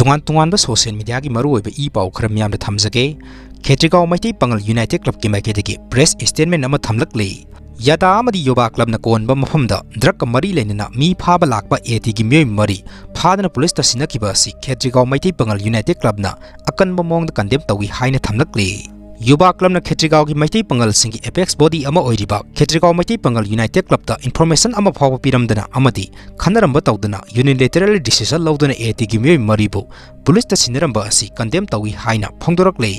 Tungan social media ki maru oiba I pau khara miyam da thamjage Khetrigao Maitai Pangal United Club ki maiketagi press statement ama thamlakle Yada amadi yoba club na konba mafamda drug mari lenina mi phaba lakba eti gi Mioi mari phadana police ta sinakiba si Khetrigao Maitai Pangal United Club na akanba mong da condemn tawi haina thamlakle Yoba club na Khetrigao ki Maitai Pangal singi apex body ama oiriba Khetrigao Maitai Pangal United Club ta information ama phawa piramdana amadi khanaramba tawdana unilateral decision lawdana eti gi Mioi mari bu police ta sinaramba asi condemn tawi haina phongdorakle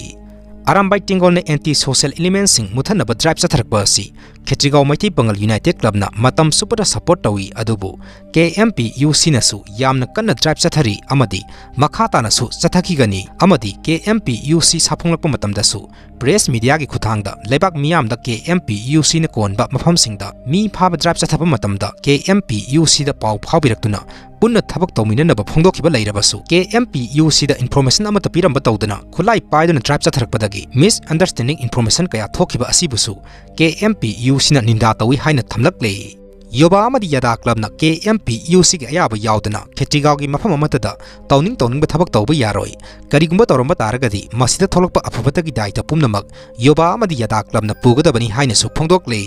Arambai Tenggol na anti-social elements sing muthanaba drive sa tharakba si Khetrigao Maitai Pangal United Club na matam super support tawi adubu Kmpuc na su yamna kanna drive sa thari amadi makhata na su sathakigani amadi Kmpuc saphonglakpa matamda su press media gi khuthangda lebak miyam da Kmpuc na konba mafam singda mi phaba drive sa thapa matamda Kmpuc da pau phawbiraktuna punna thabak tawminanaba phongdokhiba leirabasu Kmpuc da information amata piramba tawdana khulai paiduna drive sa tharakpadagi misunderstanding information kaya thokhiba asibusu Kmpuc na ninda tawi haina thamlakle Yoba amadi yada club na Kmpuc gi ayaba yaudana Khetrigao gi mafam amatada tawning ba thabak tawba yaroi karigumba tawramba taragadi masida tholokpa afabatagi daita pumnamak Yoba amadi yada club na pugadabani haina su phongdokle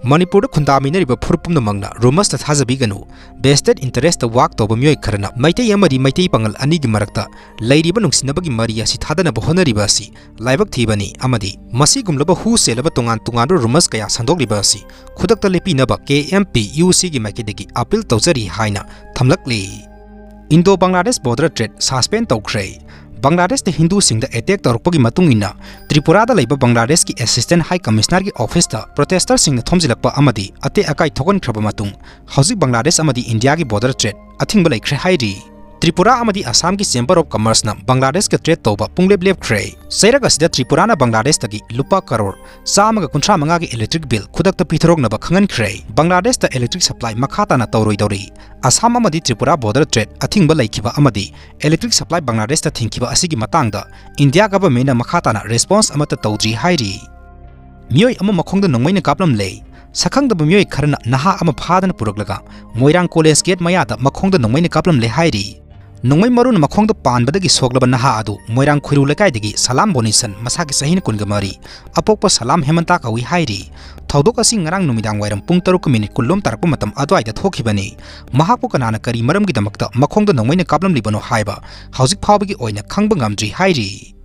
Manipur Kundaminariba Purpum Magna, Rumas that has a biganu, vested interest the walk of Mioi Karana, Maitai Yamadi Maitai Pangal Anigi Marakta, Lady Banung Sinabagi Maria Sitadana Bohonaribasi, Livak Tibani, Amadi, Masigum Laba who say Labatungan Tungando Rumas Kaya Sandolibasi, Kudakta Lepinaba, Kmpuc Makidigi, Apil Tozari Haina, Thamlakle. Indo Bangladesh border trade, suspend Tokre. Bangladesh the Hindu sing the attack torpagi matungina Tripura da laiba Bangladesh ki assistant high commissioner ki office ta protester sing the thomjilakpa amadi ate akai thogon khraba matung hauzik Bangladesh amadi India ki border trade athingba laikhre hairi Tripura amadi Assam ki chamber of commerce na Bangladesh ka trade toba pungleb leb khre sairaga sida Tripura na Bangladesh tagi lupa crore samaga kunthra manga ki electric bill khudak ta pithrok na ba khangan khre Bangladesh ta electric supply makhata na tawroi dori Assam amadi Tripura border trade athingba laikhiba amadi electric supply Bangladesh ta thingkiba asigi matangda India government na makhata na response amata tawdri hairi Mioi ama makhongda nongmaina kaplam le Sakhang da Mioi kharna naha ama phadana puraklaga Moirang college gate mayada makhongda nongmaina kaplam le hairi Nongmai marun makhongda panbadagi soglaba naha adu Moirang Khuiru lekaidagi salam bonisan masaki sahin kungamari apokpa salam hemanta kawi hairi Thaudok asi ngarang numidang wairam pung 3 minute kullom tarakpa matam adwaida thokhibani mahakpu kanana kari maramgi damakta makhongda nongmaina kaplam libano haiba hauzik phawbagi oina khangba ngamdri hairi